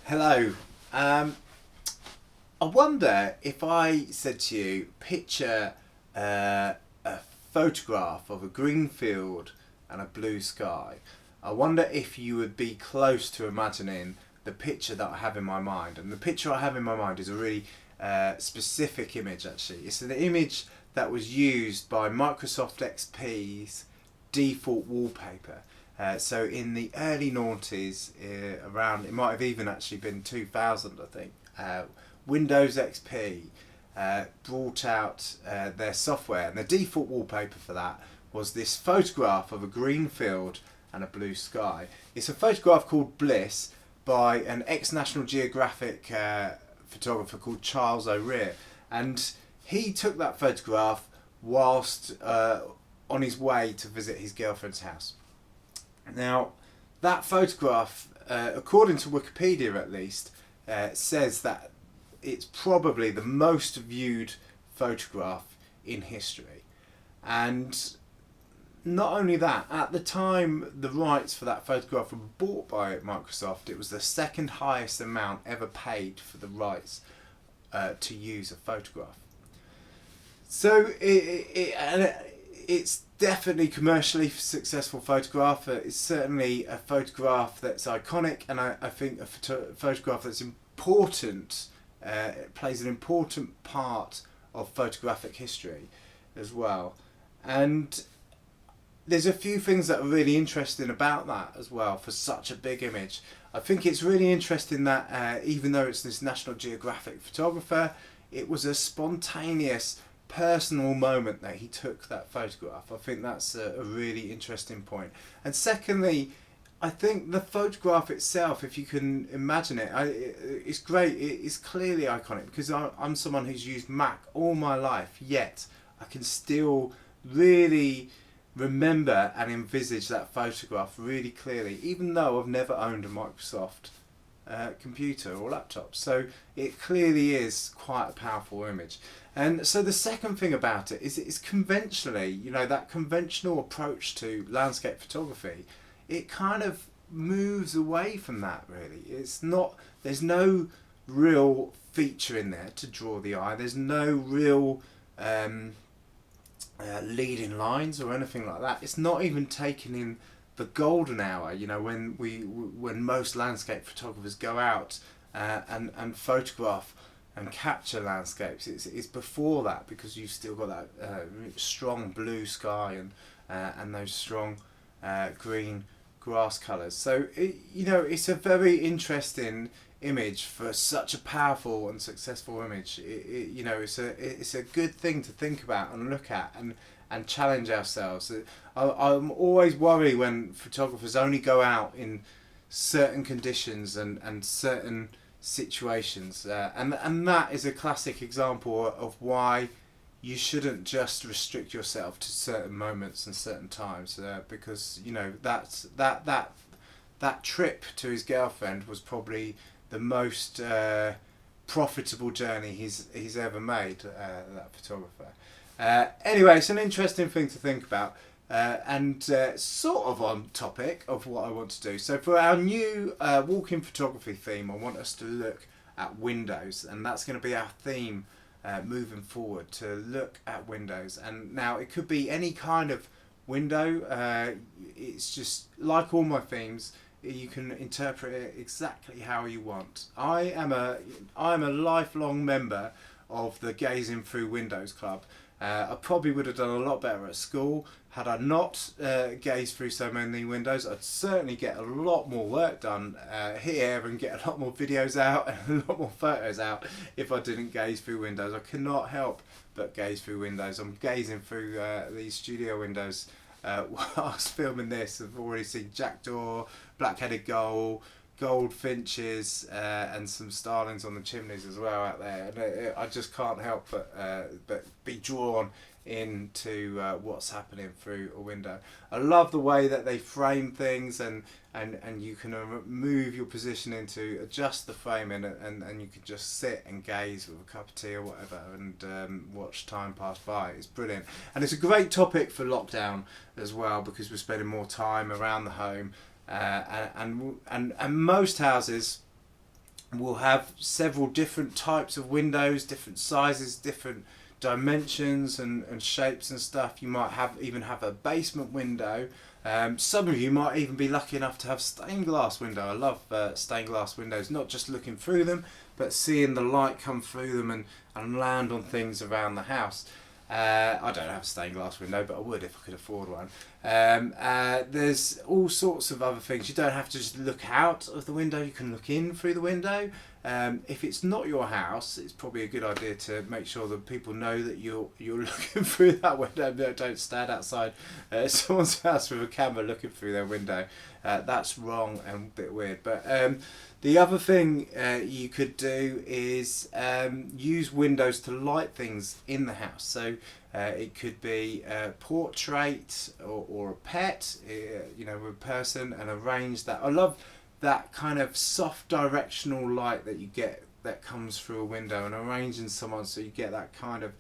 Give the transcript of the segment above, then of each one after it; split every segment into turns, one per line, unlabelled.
Hello. I wonder if I said to you, picture a photograph of a green field and a blue sky. I wonder if you would be close to imagining the picture that I have in my mind. And the picture I have in my mind is a really specific image, actually. It's an image that was used by Microsoft XP's default wallpaper. So in the early noughties, around, it might have even actually been 2000, I think, Windows XP brought out their software, and the default wallpaper for that was this photograph of a green field and a blue sky. It's a photograph called Bliss by an ex-National Geographic photographer called Charles O'Rear, and he took that photograph whilst on his way to visit his girlfriend's house. Now, that photograph, according to Wikipedia at least, says that it's probably the most viewed photograph in history. And not only that, at the time the rights for that photograph were bought by Microsoft, it was the second highest amount ever paid for the rights to use a photograph. So it's definitely commercially successful photograph. It's certainly a photograph that's iconic, and I think a photograph that's important. It plays an important part of photographic history as well. And there's a few things that are really interesting about that as well for such a big image. I think it's really interesting that even though it's this National Geographic photographer, it was a spontaneous personal moment that he took that photograph. I think that's a really interesting point. And secondly, I think the photograph itself, if you can imagine it, it's great. It's clearly iconic because I'm someone who's used Mac all my life, yet I can still really remember and envisage that photograph really clearly, even though I've never owned a Microsoft computer or laptop. So it clearly is quite a powerful image. And so the second thing about it is it's conventionally, that conventional approach to landscape photography, it kind of moves away from that really. It's not, there's no real feature in there to draw the eye. There's no real leading lines or anything like that. It's not even taken in the golden hour, when most landscape photographers go out and photograph and capture landscapes. It's before that, because you've still got that strong blue sky and those strong green grass colours. So it's a very interesting image for such a powerful and successful image. It's a good thing to think about and look at and challenge ourselves. I'm always worried when photographers only go out in certain conditions and certain situations, and that is a classic example of why you shouldn't just restrict yourself to certain moments and certain times, because that trip to his girlfriend was probably the most profitable journey he's ever made, that photographer. Anyway, it's an interesting thing to think about, and sort of on topic of what I want to do. So for our new walk-in photography theme, I want us to look at windows, and that's going to be our theme moving forward, to look at windows. And now it could be any kind of window. It's just like all my themes, you can interpret it exactly how you want. I am a lifelong member of the Gazing Through Windows Club. I probably would have done a lot better at school had I not gazed through so many windows. I'd certainly get a lot more work done here and get a lot more videos out and a lot more photos out if I didn't gaze through windows. I cannot help but gaze through windows. I'm gazing through these studio windows whilst filming this. I've already seen jackdaw, black-headed gull, goldfinches, and some starlings on the chimneys as well out there, and I just can't help but be drawn into what's happening through a window. I love the way that they frame things, and you can move your positioning to adjust the framing, and you can just sit and gaze with a cup of tea or whatever and watch time pass by. It's brilliant, and it's a great topic for lockdown as well, because we're spending more time around the home. And most houses will have several different types of windows, different sizes, different dimensions and shapes and stuff. You might even have a basement window. Some of you might even be lucky enough to have stained glass window. I love stained glass windows, not just looking through them, but seeing the light come through them and land on things around the house. I don't have a stained glass window, but I would if I could afford one. There's all sorts of other things. You don't have to just look out of the window, you can look in through the window. If it's not your house, it's probably a good idea to make sure that people know that you're looking through that window. Don't stand outside someone's house with a camera looking through their window. That's wrong and a bit weird. But the other thing you could do is use windows to light things in the house. So it could be a portrait or a pet, with a person, and arrange that. I love that kind of soft directional light that you get that comes through a window, and arranging someone so you get that kind of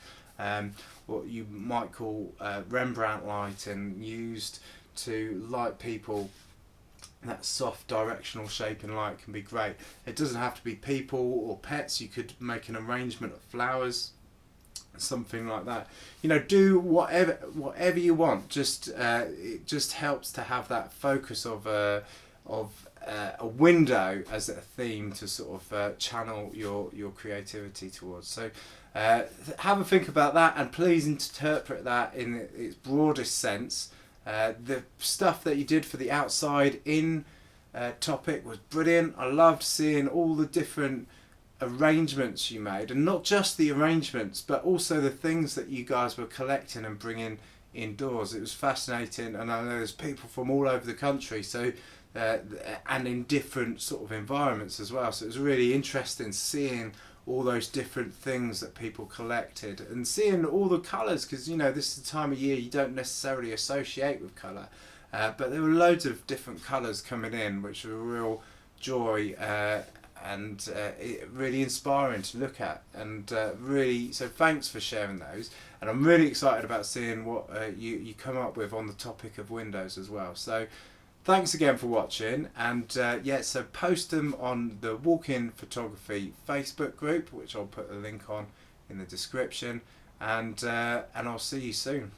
what you might call Rembrandt light, and used to light people. That soft directional shape and light can be great. It doesn't have to be people or pets. You could make an arrangement of flowers, something like that. Do whatever you want. It just helps to have that focus of a window as a theme to sort of channel your creativity towards. So have a think about that, and please interpret that in its broadest sense. The stuff that you did for the outside in topic was brilliant. I loved seeing all the different arrangements you made, and not just the arrangements, but also the things that you guys were collecting and bringing indoors. It was fascinating, and I know there's people from all over the country, so and in different sort of environments as well. So it was really interesting seeing all those different things that people collected, and seeing all the colours, because this is the time of year you don't necessarily associate with colour, but there were loads of different colours coming in, which were a real joy and really inspiring to look at, and really, so thanks for sharing those, and I'm really excited about seeing what you come up with on the topic of windows as well. So thanks again for watching, and so post them on the Walk-In Photography Facebook group, which I'll put a link on in the description, and I'll see you soon.